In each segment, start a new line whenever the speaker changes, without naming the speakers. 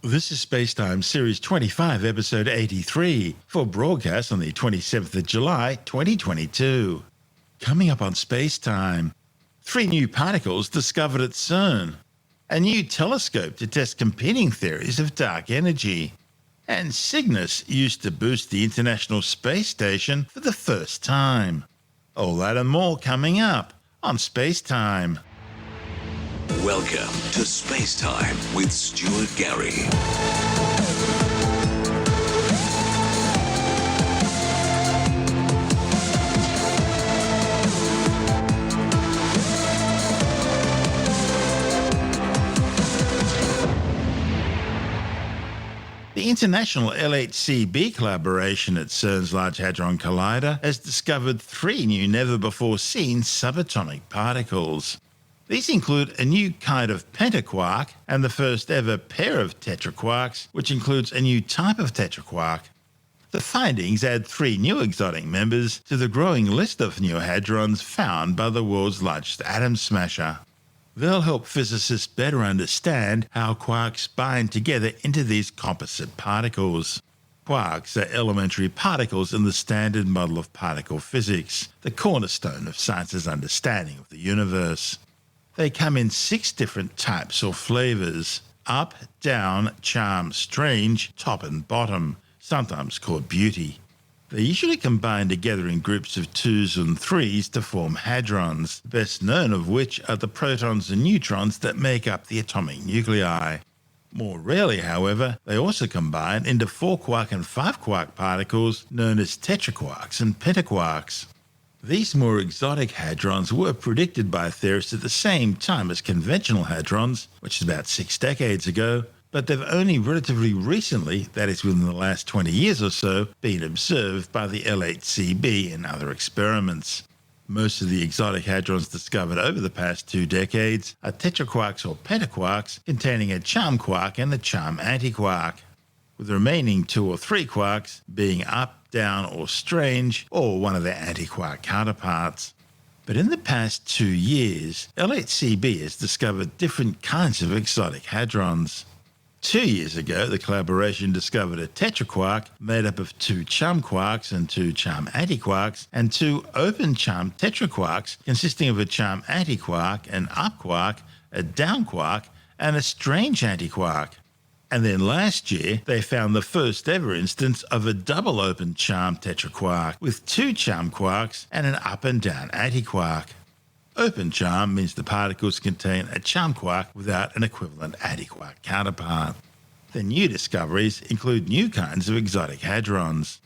This is SpaceTime Series 25, Episode 83, for broadcast on the 27th of July, 2022. Coming up on SpaceTime, 3 new particles discovered at CERN, a new telescope to test competing theories of dark energy, and Cygnus used to boost the International Space Station for the first time. All that and more coming up on SpaceTime.
Welcome to SpaceTime with Stuart Gary.
The international LHCb collaboration at CERN's Large Hadron Collider has discovered 3 new never-before-seen subatomic particles. These include a new kind of pentaquark and the first ever pair of tetraquarks, which includes a new type of tetraquark. The findings add 3 new exotic members to the growing list of new hadrons found by the world's largest atom smasher. They'll help physicists better understand how quarks bind together into these composite particles. Quarks are elementary particles in the Standard Model of Particle Physics, the cornerstone of science's understanding of the universe. They come in 6 different types or flavors: up, down, charm, strange, top and bottom, sometimes called beauty. They usually combine together in groups of 2s and 3s to form hadrons, best known of which are the protons and neutrons that make up the atomic nuclei. More rarely, however, they also combine into 4-quark and 5-quark particles known as tetraquarks and pentaquarks. These more exotic hadrons were predicted by theorists at the same time as conventional hadrons, which is about 6 decades ago, but they've only relatively recently, that is within the last 20 years or so, been observed by the LHCb and other experiments. Most of the exotic hadrons discovered over the past 2 decades are tetraquarks or pentaquarks containing a charm quark and a charm antiquark, with the remaining 2 or 3 quarks being up, down or strange, or one of their antiquark counterparts. But in the past 2 years, LHCb has discovered different kinds of exotic hadrons. 2 years ago, the collaboration discovered a tetraquark made up of 2 charm quarks and 2 charm antiquarks, and 2 open charm tetraquarks consisting of a charm antiquark, an up quark, a down quark, and a strange antiquark. And then last year, they found the first ever instance of a double open charm tetraquark with 2 charm quarks and an up and down antiquark. Open charm means the particles contain a charm quark without an equivalent antiquark counterpart. The new discoveries include new kinds of exotic hadrons.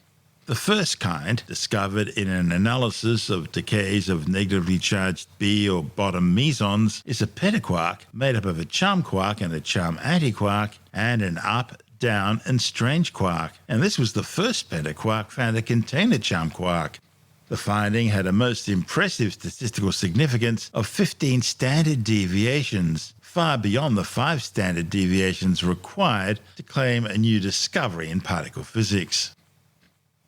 The first kind, discovered in an analysis of decays of negatively charged B or bottom mesons, is a pentaquark made up of a charm quark and a charm antiquark, and an up, down, and strange quark. And this was the first pentaquark found to contain a charm quark. The finding had a most impressive statistical significance of 15 standard deviations, far beyond the 5 standard deviations required to claim a new discovery in particle physics.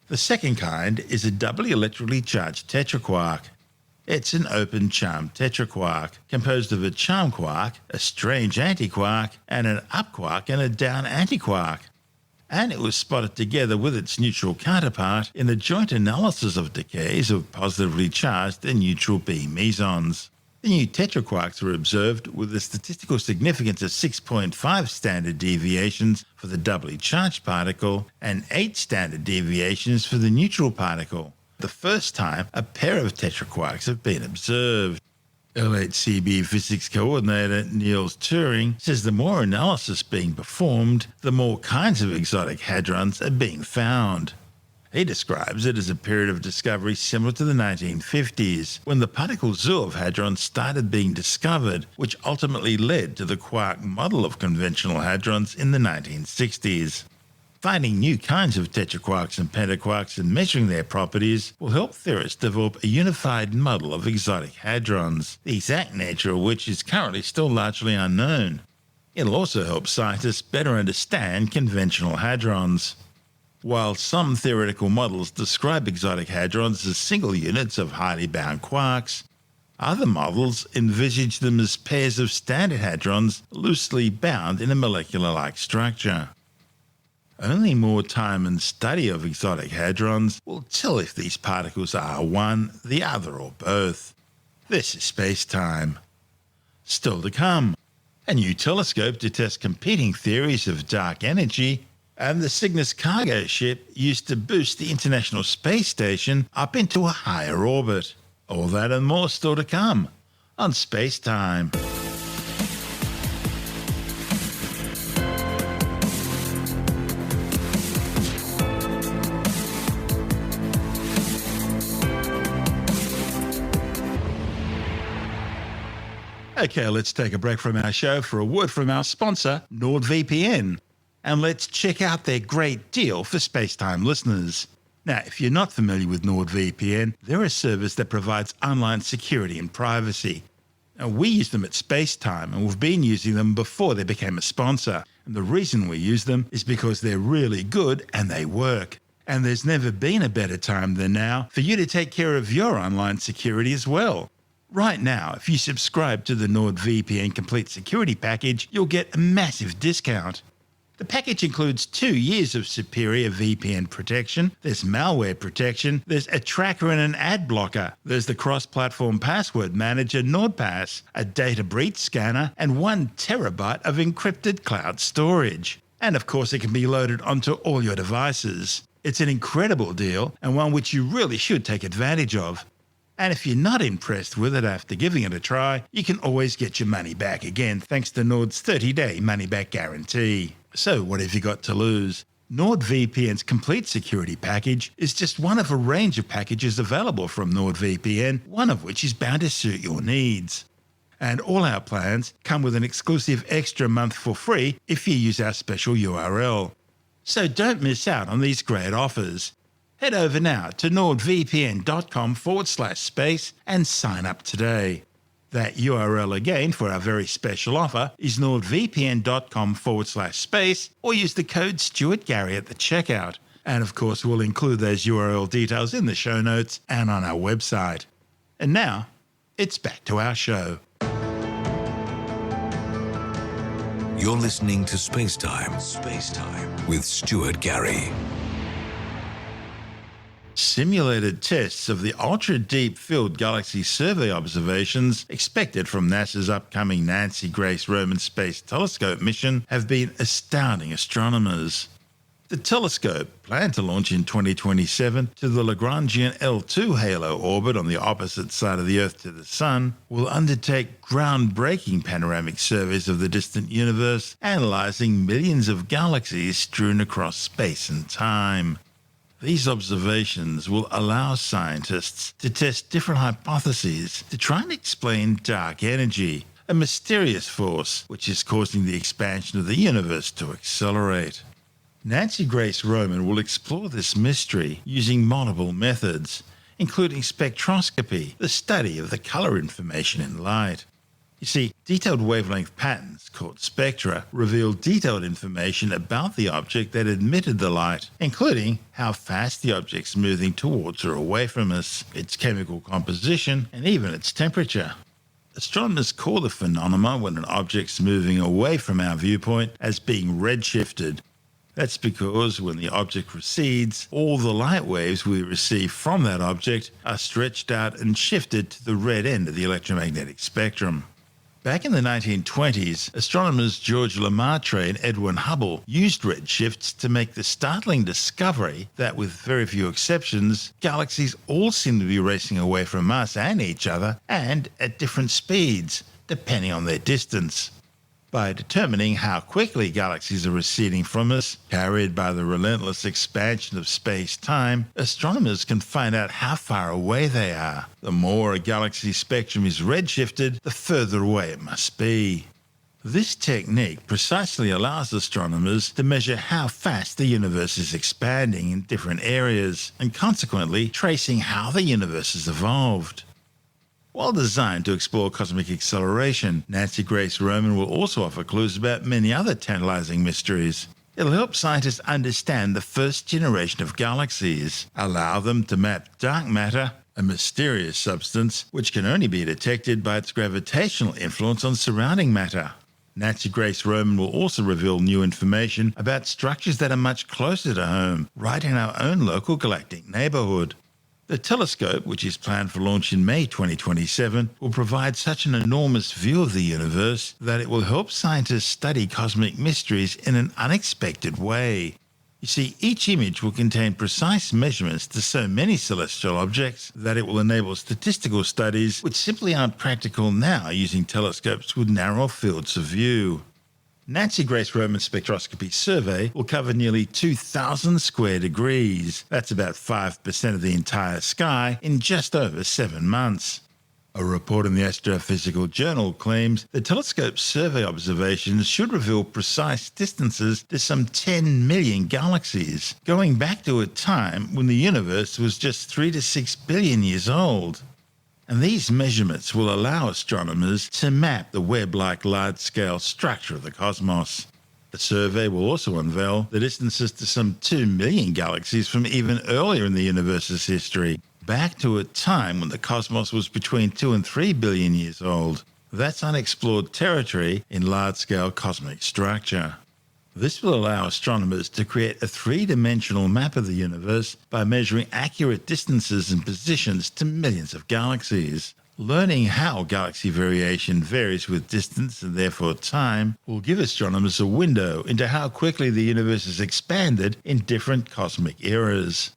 The second kind is a doubly electrically charged tetraquark. It's an open charm tetraquark, composed of a charm quark, a strange antiquark, and an up quark and a down antiquark. And it was spotted together with its neutral counterpart in a joint analysis of decays of positively charged and neutral B mesons. The new tetraquarks were observed with a statistical significance of 6.5 standard deviations for the doubly charged particle and 8 standard deviations for the neutral particle, the first time a pair of tetraquarks have been observed. LHCb physics coordinator Niels Turing says the more analysis being performed, the more kinds of exotic hadrons are being found. He describes it as a period of discovery similar to the 1950s, when the particle zoo of hadrons started being discovered, which ultimately led to the quark model of conventional hadrons in the 1960s. Finding new kinds of tetraquarks and pentaquarks and measuring their properties will help theorists develop a unified model of exotic hadrons, the exact nature of which is currently still largely unknown. It'll also help scientists better understand conventional hadrons. While some theoretical models describe exotic hadrons as single units of highly bound quarks, Other models envisage them as pairs of standard hadrons loosely bound in a molecular-like structure. Only more time and study of exotic hadrons will tell if these particles are one, the other, or both. This is SpaceTime. Still to come, a new telescope to test competing theories of dark energy, and the Cygnus cargo ship used to boost the International Space Station up into a higher orbit. All that and more still to come on SpaceTime. Okay, let's take a break from our show for a word from our sponsor, NordVPN. And let's check out their great deal for SpaceTime listeners. Now, if you're not familiar with NordVPN, they're a service that provides online security and privacy. Now, we use them at SpaceTime, and we've been using them before they became a sponsor. And the reason we use them is because they're really good and they work. And there's never been a better time than now for you to take care of your online security as well. Right now, if you subscribe to the NordVPN Complete Security Package, you'll get a massive discount. The package includes 2 years of superior VPN protection, there's malware protection, there's a tracker and an ad blocker, there's the cross-platform password manager NordPass, a data breach scanner, and 1 terabyte of encrypted cloud storage. And of course, it can be loaded onto all your devices. It's an incredible deal, and one which you really should take advantage of. And if you're not impressed with it after giving it a try, you can always get your money back again thanks to Nord's 30-day money-back guarantee. So what have you got to lose? NordVPN's Complete Security Package is just one of a range of packages available from NordVPN, one of which is bound to suit your needs. And all our plans come with an exclusive extra month for free if you use our special URL. So don't miss out on these great offers. Head over now to nordvpn.com/space and sign up today. That URL again for our very special offer is nordvpn.com/space, or use the code Stuart Gary at the checkout. And of course, we'll include those URL details in the show notes and on our website. And now, it's back to our show.
You're listening to SpaceTime. SpaceTime with Stuart Gary.
Simulated tests of the ultra-deep field galaxy survey observations expected from NASA's upcoming Nancy Grace Roman Space Telescope mission have been astounding astronomers. The telescope, planned to launch in 2027 to the Lagrangian L2 halo orbit on the opposite side of the Earth to the Sun, will undertake groundbreaking panoramic surveys of the distant universe, analysing millions of galaxies strewn across space and time. These observations will allow scientists to test different hypotheses to try and explain dark energy, a mysterious force which is causing the expansion of the universe to accelerate. Nancy Grace Roman will explore this mystery using multiple methods, including spectroscopy, the study of the colour information in light. You see, detailed wavelength patterns, called spectra, reveal detailed information about the object that emitted the light, including how fast the object's moving towards or away from us, its chemical composition, and even its temperature. Astronomers call the phenomenon when an object's moving away from our viewpoint as being redshifted. That's because when the object recedes, all the light waves we receive from that object are stretched out and shifted to the red end of the electromagnetic spectrum. Back in the 1920s, astronomers George Lemaitre and Edwin Hubble used redshifts to make the startling discovery that, with very few exceptions, galaxies all seem to be racing away from us and each other, and at different speeds, depending on their distance. By determining how quickly galaxies are receding from us, carried by the relentless expansion of space-time, astronomers can find out how far away they are. The more a galaxy's spectrum is redshifted, the further away it must be. This technique precisely allows astronomers to measure how fast the universe is expanding in different areas, and consequently tracing how the universe has evolved. While designed to explore cosmic acceleration, Nancy Grace Roman will also offer clues about many other tantalizing mysteries. It'll help scientists understand the first generation of galaxies, allow them to map dark matter, a mysterious substance which can only be detected by its gravitational influence on surrounding matter. Nancy Grace Roman will also reveal new information about structures that are much closer to home, right in our own local galactic neighbourhood. The telescope, which is planned for launch in May 2027, will provide such an enormous view of the universe that it will help scientists study cosmic mysteries in an unexpected way. You see, each image will contain precise measurements to so many celestial objects that it will enable statistical studies which simply aren't practical now using telescopes with narrow fields of view. Nancy Grace Roman spectroscopy survey will cover nearly 2,000 square degrees. That's about 5% of the entire sky in just over 7 months. A report in the Astrophysical Journal claims the telescope's survey observations should reveal precise distances to some 10 million galaxies, going back to a time when the universe was just 3 to 6 billion years old. And these measurements will allow astronomers to map the web-like large-scale structure of the cosmos. The survey will also unveil the distances to some 2 million galaxies from even earlier in the universe's history, back to a time when the cosmos was between 2 and 3 billion years old. That's unexplored territory in large-scale cosmic structure. This will allow astronomers to create a three-dimensional map of the universe by measuring accurate distances and positions to millions of galaxies. Learning how galaxy variation varies with distance and therefore time will give astronomers a window into how quickly the universe has expanded in different cosmic eras.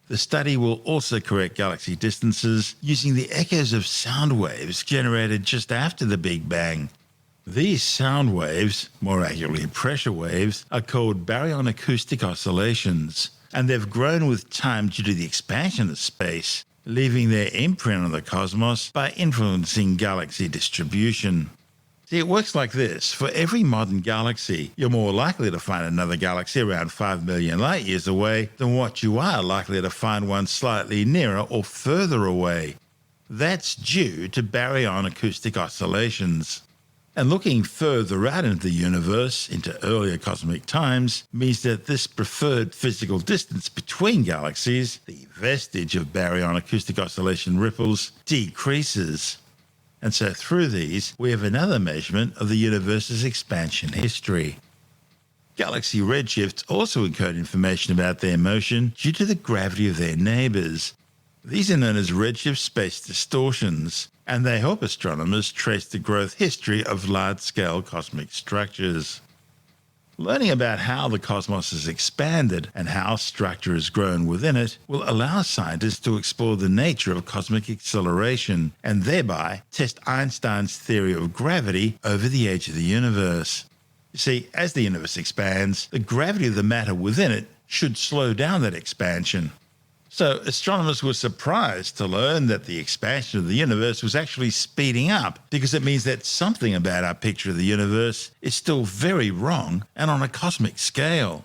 The study will also correct galaxy distances using the echoes of sound waves generated just after the Big Bang. These sound waves, more accurately pressure waves, are called baryon acoustic oscillations, and they've grown with time due to the expansion of space, leaving their imprint on the cosmos by influencing galaxy distribution. See, it works like this. For every modern galaxy, you're more likely to find another galaxy around 5 million light years away than what you are likely to find one slightly nearer or further away. That's due to baryon acoustic oscillations. And looking further out into the universe, into earlier cosmic times, means that this preferred physical distance between galaxies, the vestige of baryon acoustic oscillation ripples, decreases. And so through these, we have another measurement of the universe's expansion history. Galaxy redshifts also encode information about their motion due to the gravity of their neighbours. These are known as redshift space distortions, and they help astronomers trace the growth history of large-scale cosmic structures. Learning about how the cosmos has expanded and how structure has grown within it will allow scientists to explore the nature of cosmic acceleration and thereby test Einstein's theory of gravity over the edge of the universe. You see, as the universe expands, the gravity of the matter within it should slow down that expansion. So astronomers were surprised to learn that the expansion of the universe was actually speeding up, because it means that something about our picture of the universe is still very wrong and on a cosmic scale.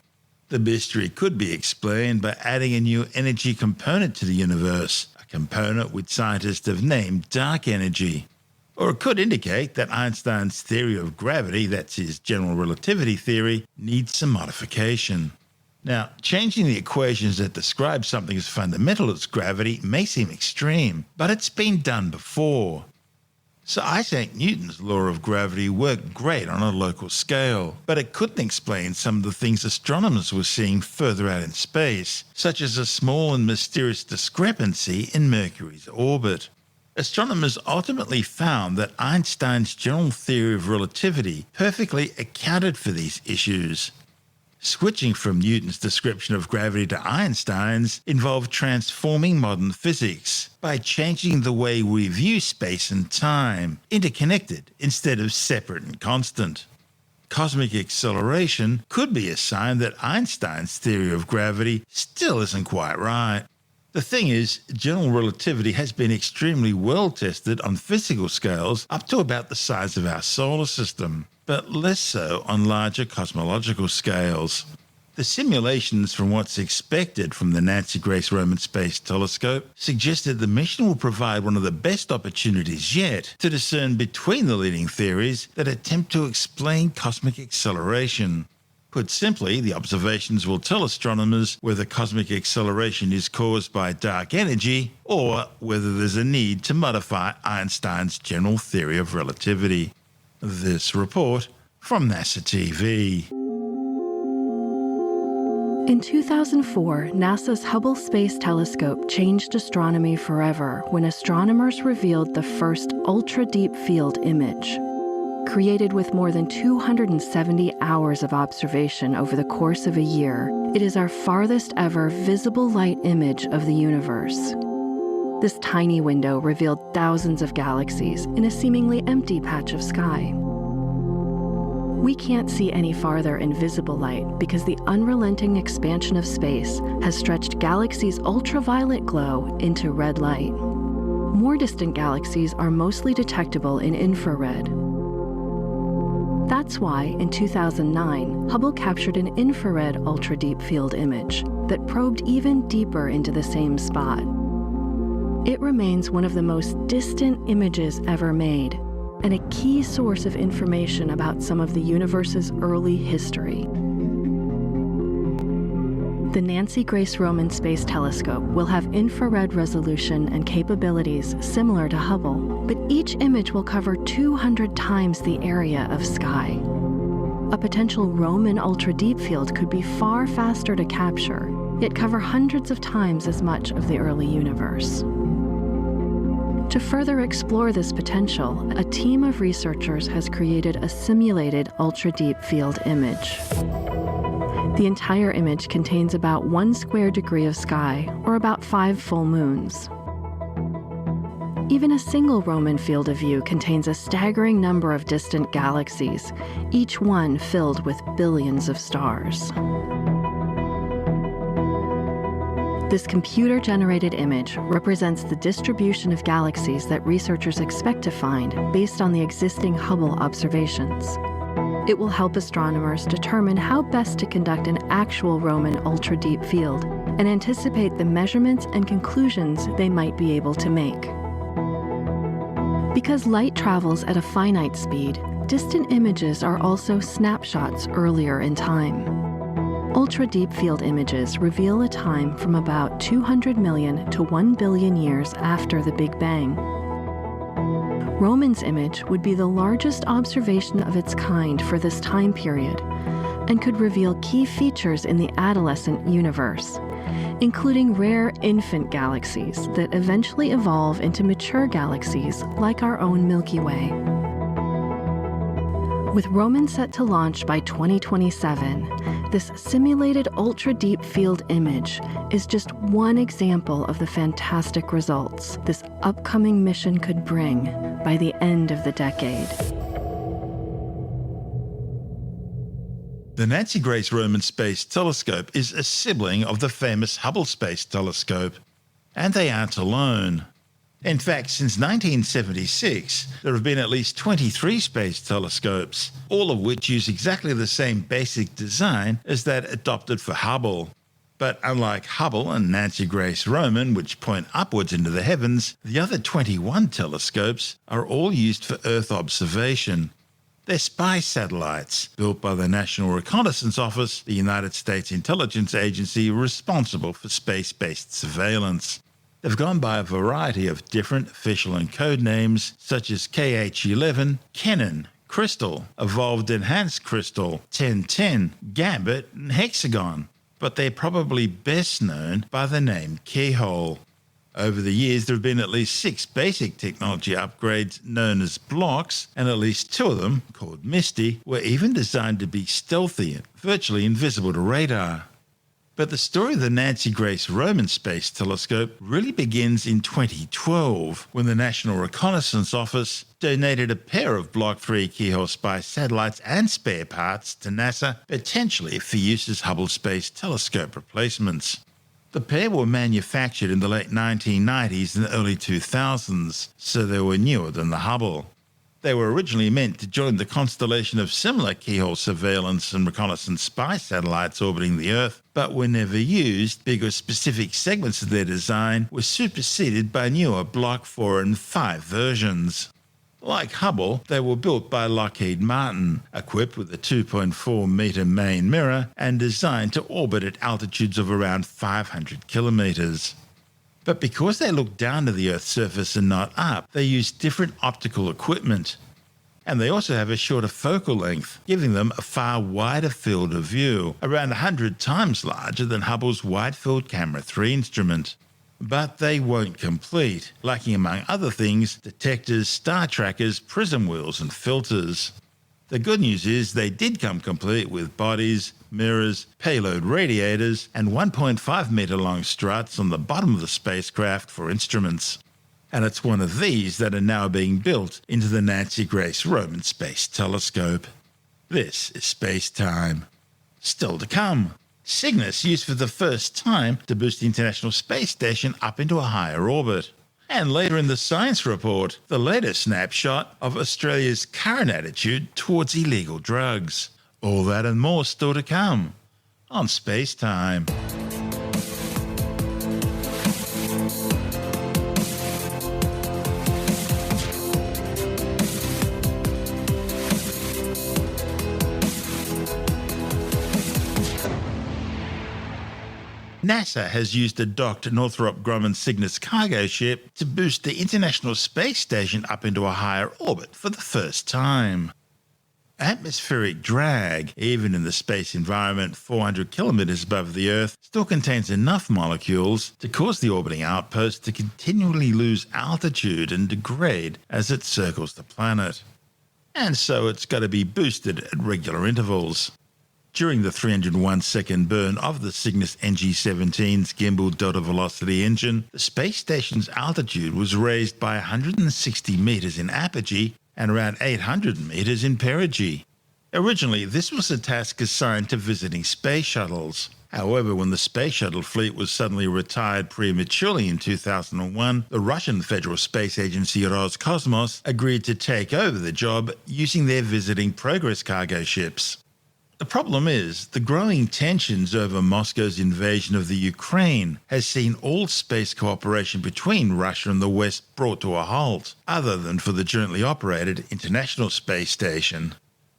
The mystery could be explained by adding a new energy component to the universe, a component which scientists have named dark energy. Or it could indicate that Einstein's theory of gravity, that's his general relativity theory, needs some modification. Now, changing the equations that describe something as fundamental as gravity may seem extreme, but it's been done before. Sir Isaac Newton's law of gravity worked great on a local scale, but it couldn't explain some of the things astronomers were seeing further out in space, such as a small and mysterious discrepancy in Mercury's orbit. Astronomers ultimately found that Einstein's general theory of relativity perfectly accounted for these issues. Switching from Newton's description of gravity to Einstein's involved transforming modern physics by changing the way we view space and time, interconnected instead of separate and constant. Cosmic acceleration could be a sign that Einstein's theory of gravity still isn't quite right. The thing is, general relativity has been extremely well tested on physical scales up to about the size of our solar system, but less so on larger cosmological scales. The simulations from what's expected from the Nancy Grace Roman Space Telescope suggested the mission will provide one of the best opportunities yet to discern between the leading theories that attempt to explain cosmic acceleration. Put simply, the observations will tell astronomers whether cosmic acceleration is caused by dark energy or whether there's a need to modify Einstein's general theory of relativity. This report from NASA TV.
In 2004, NASA's Hubble Space Telescope changed astronomy forever when astronomers revealed the first ultra-deep field image. Created with more than 270 hours of observation over the course of a year, it is our farthest ever visible light image of the universe. This tiny window revealed thousands of galaxies in a seemingly empty patch of sky. We can't see any farther in visible light because the unrelenting expansion of space has stretched galaxies' ultraviolet glow into red light. More distant galaxies are mostly detectable in infrared. That's why, in 2009, Hubble captured an infrared ultra-deep field image that probed even deeper into the same spot. It remains one of the most distant images ever made, and a key source of information about some of the universe's early history. The Nancy Grace Roman Space Telescope will have infrared resolution and capabilities similar to Hubble, but each image will cover 200 times the area of sky. A potential Roman ultra-deep field could be far faster to capture, yet cover hundreds of times as much of the early universe. To further explore this potential, a team of researchers has created a simulated ultra-deep field image. The entire image contains about 1 square degree of sky, or about 5 full moons. Even a single Roman field of view contains a staggering number of distant galaxies, each one filled with billions of stars. This computer-generated image represents the distribution of galaxies that researchers expect to find based on the existing Hubble observations. It will help astronomers determine how best to conduct an actual Roman ultra-deep field and anticipate the measurements and conclusions they might be able to make. Because light travels at a finite speed, distant images are also snapshots earlier in time. Ultra-deep field images reveal a time from about 200 million to 1 billion years after the Big Bang. Roman's image would be the largest observation of its kind for this time period and could reveal key features in the adolescent universe, including rare infant galaxies that eventually evolve into mature galaxies like our own Milky Way. With Roman set to launch by 2027, this simulated ultra-deep field image is just one example of the fantastic results this upcoming mission could bring by the end of the decade.
The Nancy Grace Roman Space Telescope is a sibling of the famous Hubble Space Telescope, and they aren't alone. In fact, since 1976, there have been at least 23 space telescopes, all of which use exactly the same basic design as that adopted for Hubble. But unlike Hubble and Nancy Grace Roman, which point upwards into the heavens, the other 21 telescopes are all used for Earth observation. They're spy satellites built by the National Reconnaissance Office, the United States intelligence agency responsible for space-based surveillance. They've gone by a variety of different official and code names, such as KH-11, Kennen, Crystal, Evolved Enhanced Crystal, 1010, Gambit, and Hexagon, but they're probably best known by the name Keyhole. Over the years, there have been at least 6 basic technology upgrades known as blocks, and at least 2 of them, called Misty, were even designed to be stealthy and virtually invisible to radar. But the story of the Nancy Grace Roman Space Telescope really begins in 2012, when the National Reconnaissance Office donated a pair of Block 3 Keyhole spy satellites and spare parts to NASA, potentially for use as Hubble Space Telescope replacements. The pair were manufactured in the late 1990s and early 2000s, so they were newer than the Hubble. They were originally meant to join the constellation of similar keyhole surveillance and reconnaissance spy satellites orbiting the Earth, but were never used because specific segments of their design were superseded by newer Block 4 and 5 versions. Like Hubble, they were built by Lockheed Martin, equipped with a 2.4-metre main mirror and designed to orbit at altitudes of around 500 kilometres. But because they look down to the Earth's surface and not up, they use different optical equipment. And they also have a shorter focal length, giving them a far wider field of view, around 100 times larger than Hubble's Wide Field Camera 3 instrument. But they won't complete, lacking among other things detectors, star trackers, prism wheels and filters. The good news is they did come complete with bodies, mirrors, payload radiators and 1.5 metre long struts on the bottom of the spacecraft for instruments. And it's one of these that are now being built into the Nancy Grace Roman Space Telescope. This is SpaceTime. Still to come. Cygnus used for the first time to boost the International Space Station up into a higher orbit. And later in the science report, the latest snapshot of Australia's current attitude towards illegal drugs. All that and more still to come on SpaceTime. NASA has used a docked Northrop Grumman Cygnus cargo ship to boost the International Space Station up into a higher orbit for the first time. Atmospheric drag, even in the space environment 400 kilometers above the Earth, still contains enough molecules to cause the orbiting outpost to continually lose altitude and degrade as it circles the planet. And so it's got to be boosted at regular intervals. During the 301-second burn of the Cygnus NG-17's gimbal delta velocity engine, the space station's altitude was raised by 160 metres in apogee and around 800 metres in perigee. Originally, this was a task assigned to visiting space shuttles. However, when the space shuttle fleet was suddenly retired prematurely in 2001, the Russian Federal Space Agency Roscosmos agreed to take over the job using their visiting Progress cargo ships. The problem is, the growing tensions over Moscow's invasion of the Ukraine has seen all space cooperation between Russia and the West brought to a halt, other than for the jointly operated International Space Station.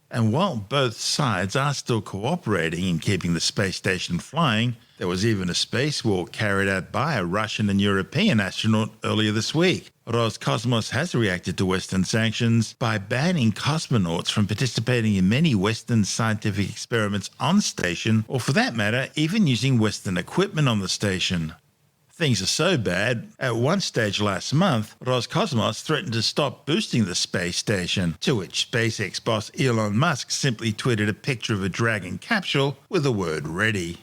And while both sides are still cooperating in keeping the space station flying, there was even a spacewalk carried out by a Russian and European astronaut earlier this week. Roscosmos has reacted to Western sanctions by banning cosmonauts from participating in many Western scientific experiments on station, or for that matter, even using Western equipment on the station. Things are so bad, at one stage last month, Roscosmos threatened to stop boosting the space station, to which SpaceX boss Elon Musk simply tweeted a picture of a Dragon capsule with the word ready.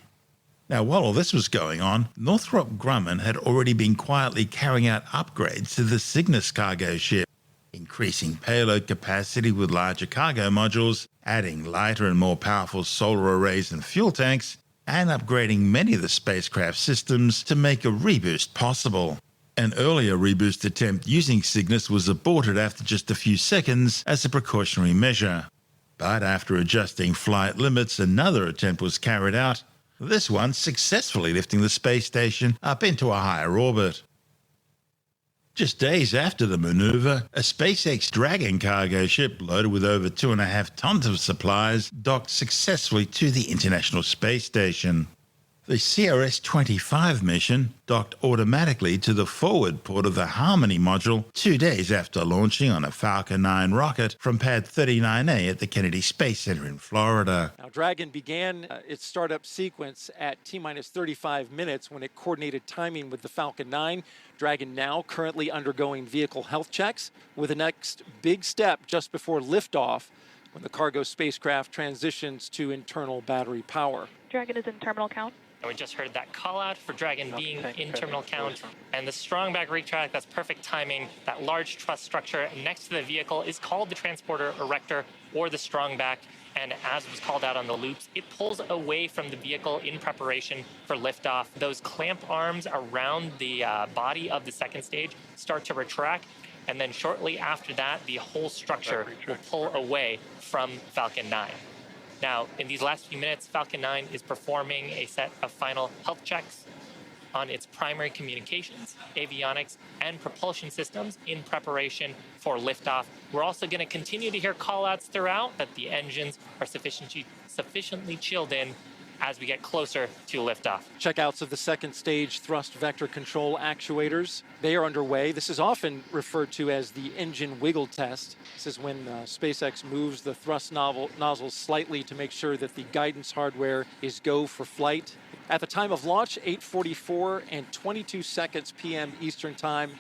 Now, while all this was going on, Northrop Grumman had already been quietly carrying out upgrades to the Cygnus cargo ship, increasing payload capacity with larger cargo modules, adding lighter and more powerful solar arrays and fuel tanks, and upgrading many of the spacecraft systems to make a reboost possible. An earlier reboost attempt using Cygnus was aborted after just a few seconds as a precautionary measure. But after adjusting flight limits, another attempt was carried out, this one successfully lifting the space station up into a higher orbit. Just days after the maneuver, a SpaceX Dragon cargo ship loaded with over 2.5 tons of supplies docked successfully to the International Space Station. The CRS-25 mission docked automatically to the forward port of the Harmony module 2 days after launching on a Falcon 9 rocket from Pad 39A at the Kennedy Space Center in Florida.
Now, Dragon began its startup sequence at T-minus 35 minutes when it coordinated timing with the Falcon 9. Dragon now currently undergoing vehicle health checks, with the next big step just before liftoff when the cargo spacecraft transitions to internal battery power.
Dragon is in terminal count.
And we just heard that call out for Dragon being in terminal count. And the strong back retract, that's perfect timing. That large truss structure next to the vehicle is called the transporter erector or the strong back. And as was called out on the loops, it pulls away from the vehicle in preparation for liftoff. Those clamp arms around the body of the second stage start to retract. And then shortly after that, the whole structure will pull away from Falcon 9. Now, in these last few minutes, Falcon 9 is performing a set of final health checks. on its primary communications, avionics, and propulsion systems in preparation for liftoff. We're also going to continue to hear call-outs throughout that the engines are sufficiently chilled in as we get closer to liftoff.
Checkouts of the second stage thrust vector control actuators. They are underway. This is often referred to as the engine wiggle test. This is when SpaceX moves the thrust nozzles slightly to make sure that the guidance hardware is go for flight. At the time of launch, 8:44 and 22 seconds p.m. Eastern Time,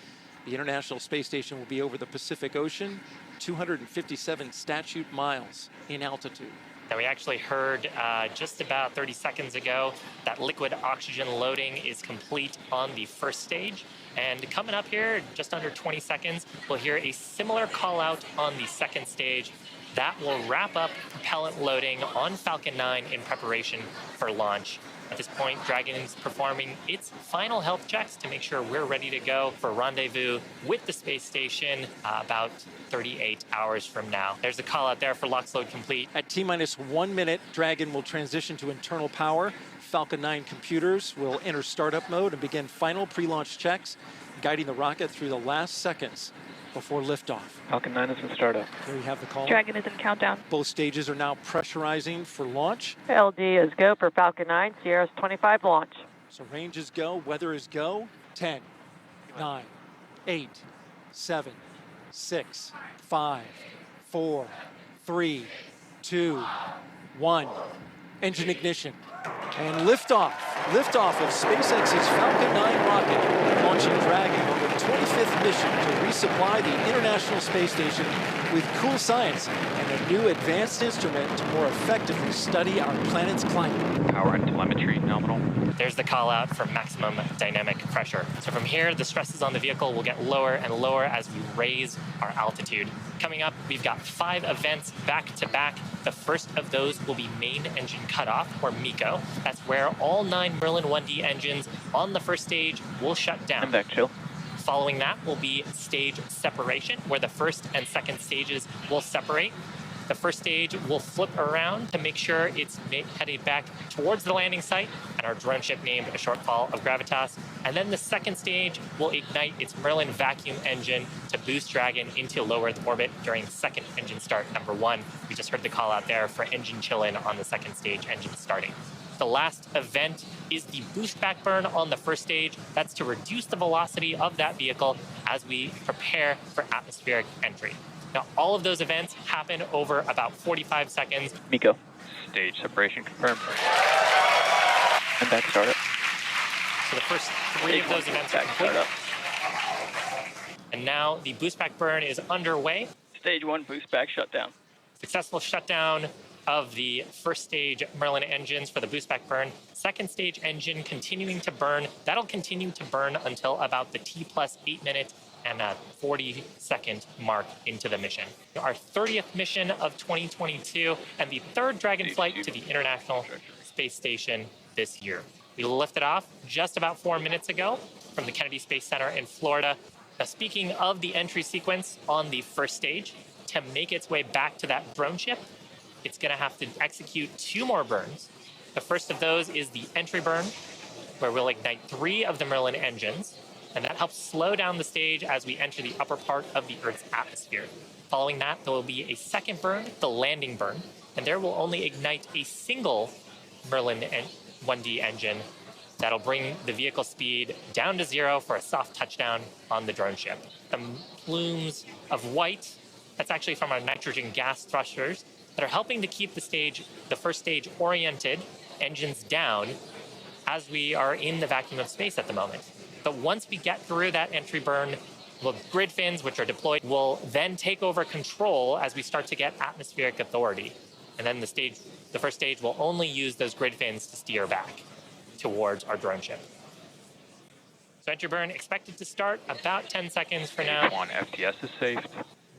the International Space Station will be over the Pacific Ocean, 257 statute miles in altitude.
Now, we actually heard just about 30 seconds ago that liquid oxygen loading is complete on the first stage. And coming up here, just under 20 seconds, we'll hear a similar call out on the second stage. That will wrap up propellant loading on Falcon 9 in preparation for launch. At this point, Dragon is performing its final health checks to make sure we're ready to go for rendezvous with the space station about 38 hours from now. There's a call out there for LOX load complete.
At T-minus 1 minute, Dragon will transition to internal power. Falcon 9 computers will enter startup mode and begin final pre-launch checks, guiding the rocket through the last seconds before liftoff.
Falcon 9 is in startup.
There you have the call.
Dragon is in countdown.
Both stages are now pressurizing for launch.
LD is go for Falcon 9, Sierra's 25 launch.
So range is go, weather is go. 10, 9, 8, 7, 6, 5, 4, 3, 2, 1. Engine ignition. And liftoff. Liftoff of SpaceX's Falcon 9 rocket, launching Dragon on the 25th mission to resupply the International Space Station with cool science and a new advanced instrument to more effectively study our planet's climate.
Power and telemetry nominal.
There's the call out for maximum dynamic pressure. So from here, the stresses on the vehicle will get lower and lower as we raise our altitude. Coming up, we've got 5 events back to back. The first of those will be main engine cutoff, or MECO. That's where all 9 Merlin 1D engines on the first stage will shut down.
I'm back, chill.
Following that will be stage separation, where the first and second stages will separate. The first stage will flip around to make sure it's headed back towards the landing site and our drone ship named a shortfall of gravitas. And then the second stage will ignite its Merlin vacuum engine to boost Dragon into low Earth orbit during second engine start number 1. We just heard the call out there for engine chill-in on the second stage engine starting. The last event is the boost back burn on the first stage. That's to reduce the velocity of that vehicle as we prepare for atmospheric entry. Now, all of those events happen over about 45 seconds.
MECO. Stage separation confirmed. And back startup.
So the first 3 of those events are complete. And now the boost back burn is underway.
Stage 1 boost back shutdown.
Successful shutdown of the first stage Merlin engines for the boost back burn. Second stage engine continuing to burn. That'll continue to burn until about the T+8 minute and a 40-second mark into the mission. Our 30th mission of 2022 and the 3rd Dragon flight to the International Space Station this year. We lifted off just about 4 minutes ago from the Kennedy Space Center in Florida. Now, speaking of the entry sequence on the first stage, to make its way back to that drone ship, it's going to have to execute 2 more burns. The first of those is the entry burn, where we'll ignite 3 of the Merlin engines, and that helps slow down the stage as we enter the upper part of the Earth's atmosphere. Following that, there will be a second burn, the landing burn, and there will only ignite a single Merlin 1D engine that'll bring the vehicle speed down to 0 for a soft touchdown on the drone ship. The plumes of white, that's actually from our nitrogen gas thrusters that are helping to keep the first stage oriented, engines down, as we are in the vacuum of space at the moment. But once we get through that entry burn, the grid fins, which are deployed, will then take over control as we start to get atmospheric authority. And then the first stage will only use those grid fins to steer back towards our drone ship. So entry burn expected to start about 10 seconds for now.
1 FTS is safe.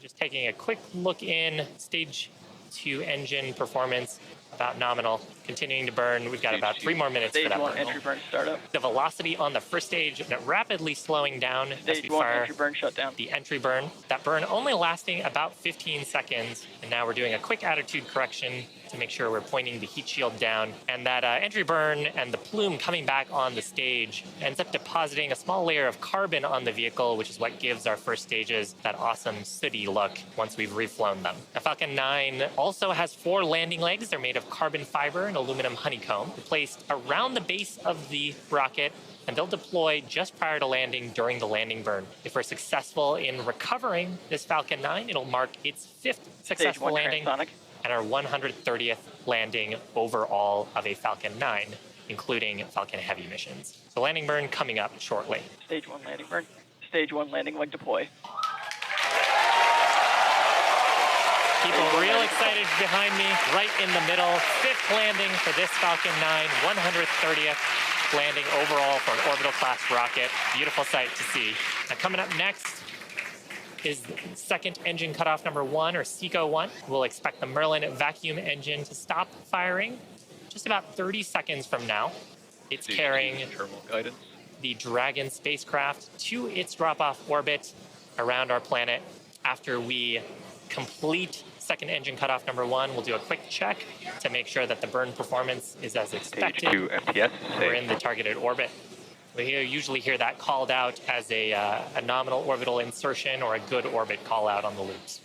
Just taking a quick look in, stage 2 engine performance, about nominal, continuing to burn. We've got about 3 more minutes for that burn.
Stage 1 entry burn startup.
The velocity on the first stage rapidly slowing down as we
Stage 1
fire
entry burn shutdown.
the entry burn. That burn only lasting about 15 seconds. And now we're doing a quick attitude correction to make sure we're pointing the heat shield down. And that entry burn and the plume coming back on the stage ends up depositing a small layer of carbon on the vehicle, which is what gives our first stages that awesome sooty look once we've reflown them. The Falcon 9 also has 4 landing legs. They're made of carbon fiber and aluminum honeycomb, placed around the base of the rocket, and they'll deploy just prior to landing during the landing burn. If we're successful in recovering this Falcon 9, it'll mark its 5th successful landing and our 130th landing overall of a Falcon 9, including Falcon Heavy missions. So landing burn coming up shortly.
Stage 1 landing burn. Stage 1 landing leg deploy.
People real excited behind me, right in the middle. 5th landing for this Falcon 9, 130th landing overall for an orbital class rocket. Beautiful sight to see. Now coming up next is second engine cutoff number 1, or SECO 1. We'll expect the Merlin vacuum engine to stop firing just about 30 seconds from now. It's carrying the Dragon spacecraft to its drop-off orbit around our planet. After we complete second engine cutoff number 1, we'll do a quick check to make sure that the burn performance is as expected.
Stage 2 FTS.
We're in the targeted orbit. We usually hear that called out as a nominal orbital insertion or a good orbit call out on the loops.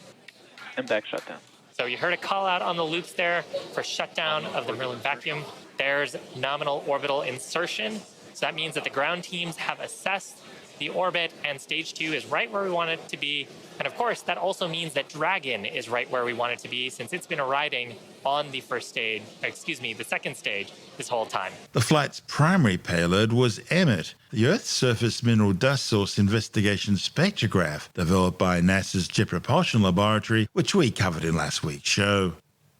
And back shutdown.
So you heard a call out on the loops there for shutdown of the Merlin vacuum. There's nominal orbital insertion. So that means that the ground teams have assessed the orbit, and stage 2 is right where we want it to be. And of course, that also means that Dragon is right where we want it to be, since it's been riding on the the second stage this whole time.
The flight's primary payload was Emmet, the Earth's surface mineral dust source investigation spectrograph developed by NASA's Jet Propulsion Laboratory, which we covered in last week's show.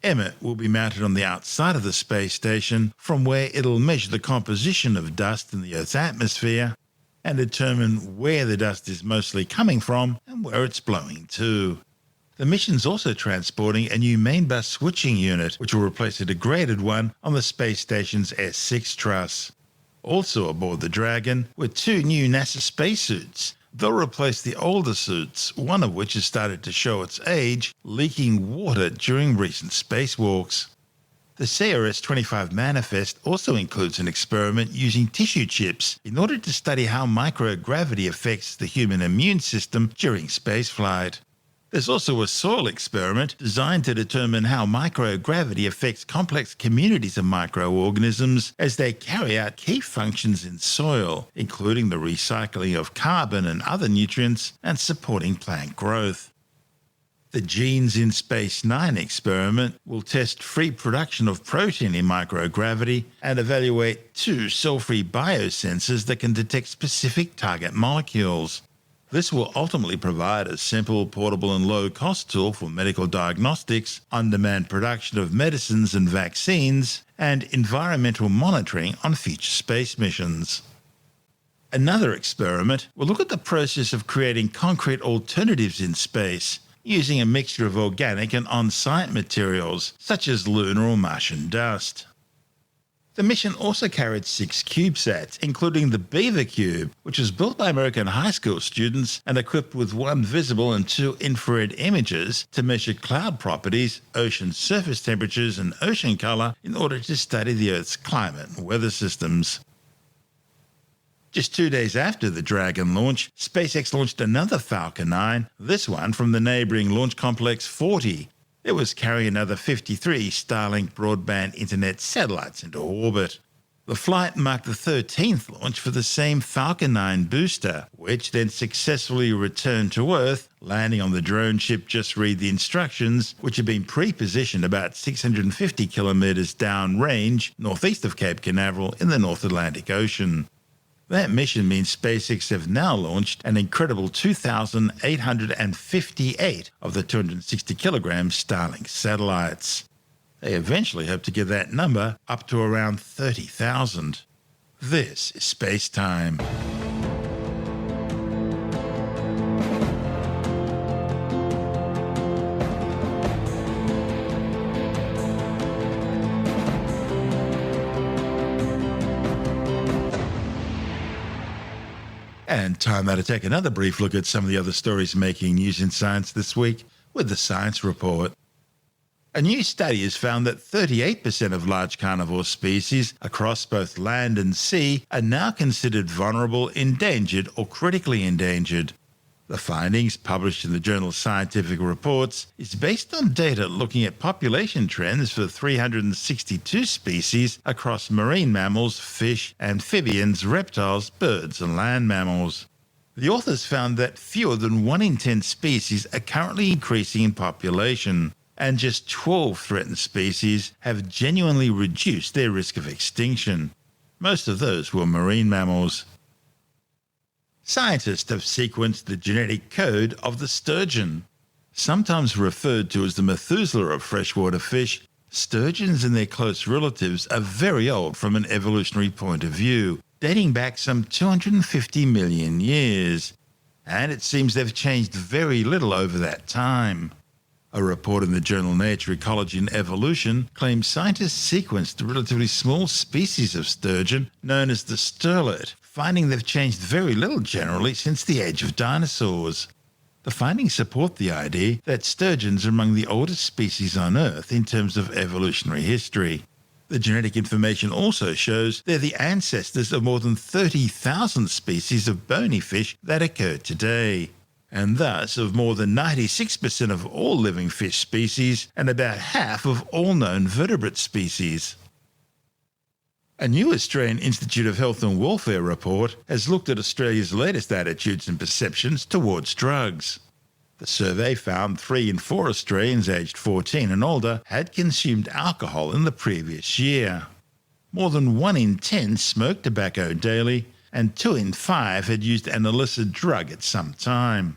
Emmet will be mounted on the outside of the space station, from where it'll measure the composition of dust in the Earth's atmosphere and determine where the dust is mostly coming from and where it's blowing to. The mission's also transporting a new main bus switching unit, which will replace a degraded one on the space station's S6 truss. Also aboard the Dragon were 2 new NASA spacesuits. They'll replace the older suits, one of which has started to show its age, leaking water during recent spacewalks. The CRS-25 manifest also includes an experiment using tissue chips in order to study how microgravity affects the human immune system during spaceflight. There's also a soil experiment designed to determine how microgravity affects complex communities of microorganisms as they carry out key functions in soil, including the recycling of carbon and other nutrients and supporting plant growth. The Genes in Space 9 experiment will test free production of protein in microgravity and evaluate 2 cell-free biosensors that can detect specific target molecules. This will ultimately provide a simple, portable and low-cost tool for medical diagnostics, on-demand production of medicines and vaccines, and environmental monitoring on future space missions. Another experiment will look at the process of creating concrete alternatives in space, using a mixture of organic and on-site materials, such as lunar or Martian dust. The mission also carried 6 CubeSats, including the Beaver Cube, which was built by American high school students and equipped with 1 visible and 2 infrared imagers to measure cloud properties, ocean surface temperatures, and ocean color in order to study the Earth's climate and weather systems. Just 2 days after the Dragon launch, SpaceX launched another Falcon 9, this one from the neighboring Launch Complex 40. It was carrying another 53 Starlink broadband internet satellites into orbit. The flight marked the 13th launch for the same Falcon 9 booster, which then successfully returned to Earth, landing on the drone ship Just Read the Instructions, which had been pre-positioned about 650 kilometers downrange northeast of Cape Canaveral in the North Atlantic Ocean. That mission means SpaceX have now launched an incredible 2,858 of the 260 kilogram Starlink satellites. They eventually hope to get that number up to around 30,000. This is SpaceTime. And time now to take another brief look at some of the other stories making news in science this week with the Science Report. A new study has found that 38% of large carnivore species across both land and sea are now considered vulnerable, endangered, or critically endangered. The findings, published in the journal Scientific Reports, is based on data looking at population trends for 362 species across marine mammals, fish, amphibians, reptiles, birds, and land mammals. The authors found that fewer than 1 in 10 species are currently increasing in population, and just 12 threatened species have genuinely reduced their risk of extinction. Most of those were marine mammals. Scientists have sequenced the genetic code of the sturgeon. Sometimes referred to as the Methuselah of freshwater fish, sturgeons and their close relatives are very old from an evolutionary point of view, dating back some 250 million years. And it seems they've changed very little over that time. A report in the journal Nature, Ecology and Evolution claims scientists sequenced a relatively small species of sturgeon known as the sterlet, finding they've changed very little generally since the age of dinosaurs. The findings support the idea that sturgeons are among the oldest species on Earth in terms of evolutionary history. The genetic information also shows they're the ancestors of more than 30,000 species of bony fish that occur today, and thus of more than 96% of all living fish species and about half of all known vertebrate species. A new Australian Institute of Health and Welfare report has looked at Australia's latest attitudes and perceptions towards drugs. The survey found 3 in 4 Australians aged 14 and older had consumed alcohol in the previous year. More than 1 in 10 smoked tobacco daily, and 2 in 5 had used an illicit drug at some time.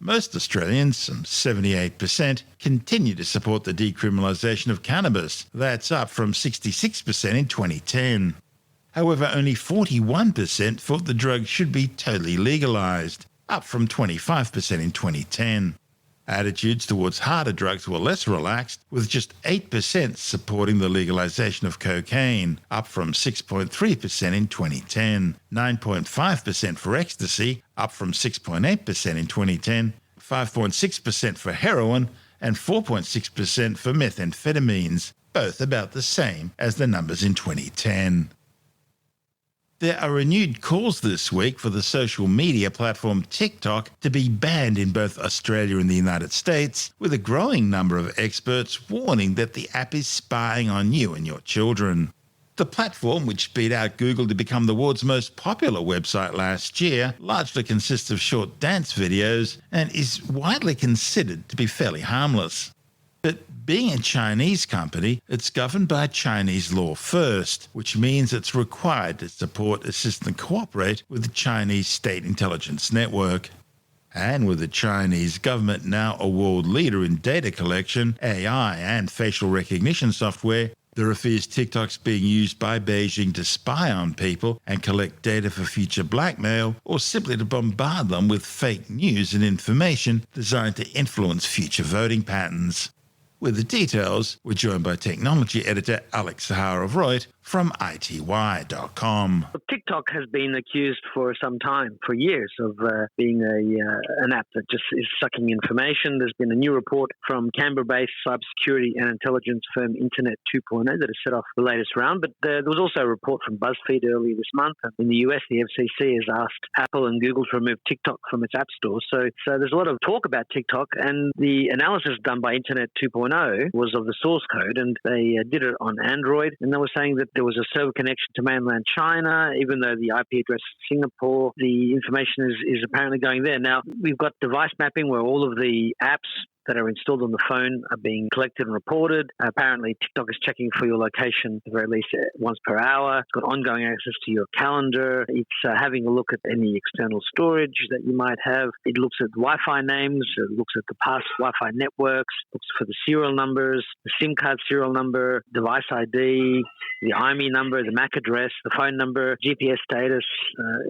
Most Australians, some 78%, continue to support the decriminalisation of cannabis. That's up from 66% in 2010. However, only 41% thought the drug should be totally legalised, up from 25% in 2010. Attitudes towards harder drugs were less relaxed, with just 8% supporting the legalisation of cocaine, up from 6.3% in 2010, 9.5% for ecstasy, up from 6.8% in 2010, 5.6% for heroin, and 4.6% for methamphetamines, both about the same as the numbers in 2010. There are renewed calls this week for the social media platform TikTok to be banned in both Australia and the United States, with a growing number of experts warning that the app is spying on you and your children. The platform, which beat out Google to become the world's most popular website last year, largely consists of short dance videos and is widely considered to be fairly harmless. But being a Chinese company, it's governed by Chinese law first, which means it's required to support, assist and cooperate with the Chinese State Intelligence Network. And with the Chinese government now a world leader in data collection, AI and facial recognition software, there are fears TikTok's being used by Beijing to spy on people and collect data for future blackmail, or simply to bombard them with fake news and information designed to influence future voting patterns. With the details, we're joined by technology editor Alex Zaharov-Reut from ITY.com.
TikTok has been accused for some time, for years, of being an app that just is sucking information. There's been a new report from Canberra-based cybersecurity and intelligence firm Internet 2.0 that has set off the latest round. But there was also a report from BuzzFeed earlier this month. In the US, the FCC has asked Apple and Google to remove TikTok from its app store. So there's a lot of talk about TikTok, and the analysis done by Internet 2.0 was of the source code, and they did it on Android, and they were saying that there was a server connection to mainland China, even though the IP address is Singapore. The information is apparently going there. Now, we've got device mapping where all of the apps that are installed on the phone are being collected and reported. Apparently, TikTok is checking for your location at the very least once per hour. It's got ongoing access to your calendar. It's having a look at any external storage that you might have. It looks at Wi-Fi names. It looks at the past Wi-Fi networks. Looks for the serial numbers, the SIM card serial number, device ID, the IMEI number, the MAC address, the phone number, GPS status,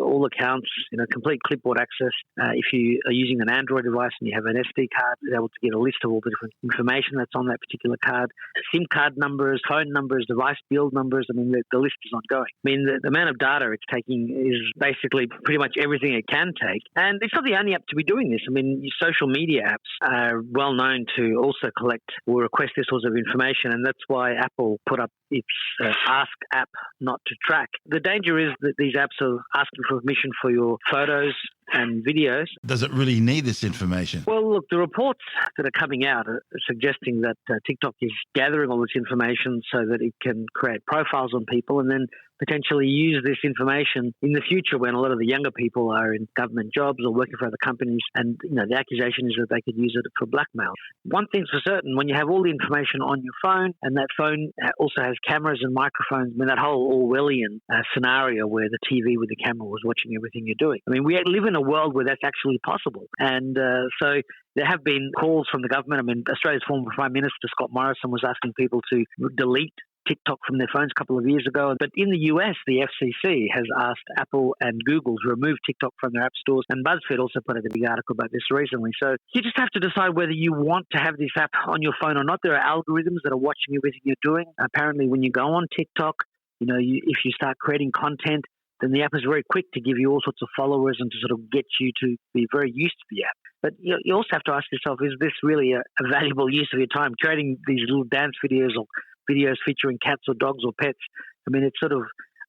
all accounts, complete clipboard access. If you are using an Android device and you have an SD card, it's able to get a list of all the different information that's on that particular card, SIM card numbers, phone numbers, device build numbers. I mean, the list is ongoing. I mean, the amount of data it's taking is basically pretty much everything it can take. And it's not the only app to be doing this. I mean, social media apps are well known to also collect or request this sort of information, and that's why Apple put up its Ask app not to track. The danger is that these apps are asking for permission for your photos and videos.
Does it really need this information?
Well, look, the reports that are coming out are suggesting that TikTok is gathering all this information so that it can create profiles on people and then potentially use this information in the future when a lot of the younger people are in government jobs or working for other companies. And, the accusation is that they could use it for blackmail. One thing's for certain, when you have all the information on your phone and that phone also has cameras and microphones, I mean, that whole Orwellian scenario where the TV with the camera was watching everything you're doing. I mean, we live in a world where that's actually possible. And so there have been calls from the government. I mean, Australia's former Prime Minister, Scott Morrison, was asking people to delete TikTok from their phones a couple of years ago. But in the US, the FCC has asked Apple and Google to remove TikTok from their app stores. And BuzzFeed also put out a big article about this recently. So you just have to decide whether you want to have this app on your phone or not. There are algorithms that are watching everything you're doing. Apparently, when you go on TikTok, if you start creating content, then the app is very quick to give you all sorts of followers and to sort of get you to be very used to the app. But you also have to ask yourself, is this really a valuable use of your time? Creating these little dance videos or videos featuring cats or dogs or pets, I mean, it's sort of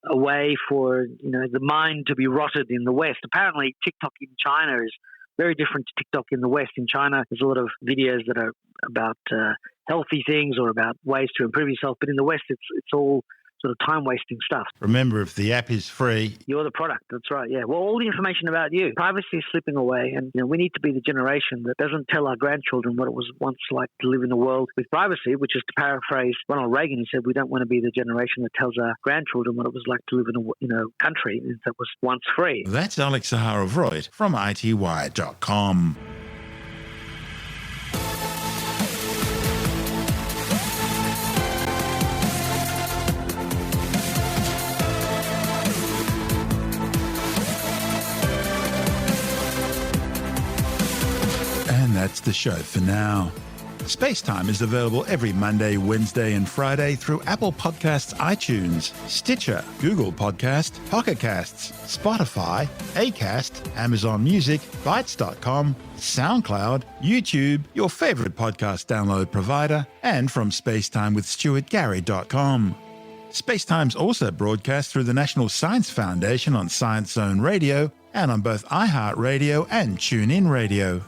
a way for, the mind to be rotted in the West. Apparently, TikTok in China is very different to TikTok in the West. In China, there's a lot of videos that are about healthy things or about ways to improve yourself. But in the West, it's all sort of time-wasting stuff.
Remember, if the app is free,
you're the product. That's right, yeah. Well, all the information about you. Privacy is slipping away, and we need to be the generation that doesn't tell our grandchildren what it was once like to live in a world with privacy, which is to paraphrase Ronald Reagan. He said, we don't want to be the generation that tells our grandchildren what it was like to live in a country that was once free.
That's Alex Zaharov-Reutt from ITWire.com. That's the show for now. SpaceTime is available every Monday, Wednesday and Friday through Apple Podcasts, iTunes, Stitcher, Google Podcast, Pocket Casts, Spotify, Acast, Amazon Music, Bytes.com, SoundCloud, YouTube, your favorite podcast download provider, and from SpaceTimeWithStuartGary.com. SpaceTime's also broadcast through the National Science Foundation on Science Zone Radio and on both iHeartRadio and TuneIn Radio.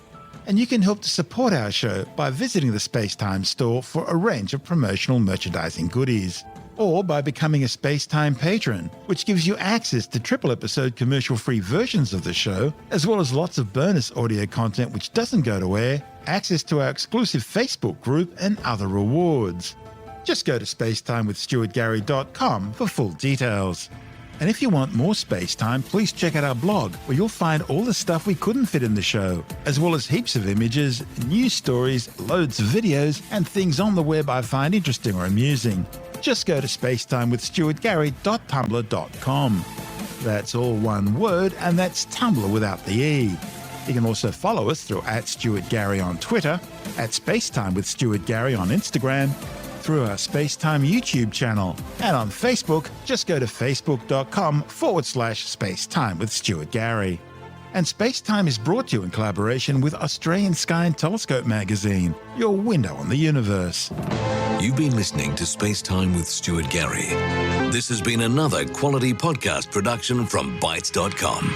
And you can help to support our show by visiting the SpaceTime store for a range of promotional merchandising goodies, or by becoming a SpaceTime patron, which gives you access to triple-episode commercial-free versions of the show, as well as lots of bonus audio content which doesn't go to air, access to our exclusive Facebook group, and other rewards. Just go to SpaceTimeWithStuartGary.com for full details. And if you want more SpaceTime, please check out our blog, where you'll find all the stuff we couldn't fit in the show, as well as heaps of images, news stories, loads of videos, and things on the web I find interesting or amusing. Just go to SpaceTimeWithStuartGary.tumblr.com. That's all one word, and that's Tumblr without the E. You can also follow us through @StuartGary on Twitter, @SpaceTimeWithStuartGary on Instagram, through our SpaceTime YouTube channel. And on Facebook, just go to facebook.com/SpaceTime with Stuart Gary. And SpaceTime is brought to you in collaboration with Australian Sky and Telescope magazine, your window on the universe.
You've been listening to SpaceTime with Stuart Gary. This has been another quality podcast production from Bytes.com.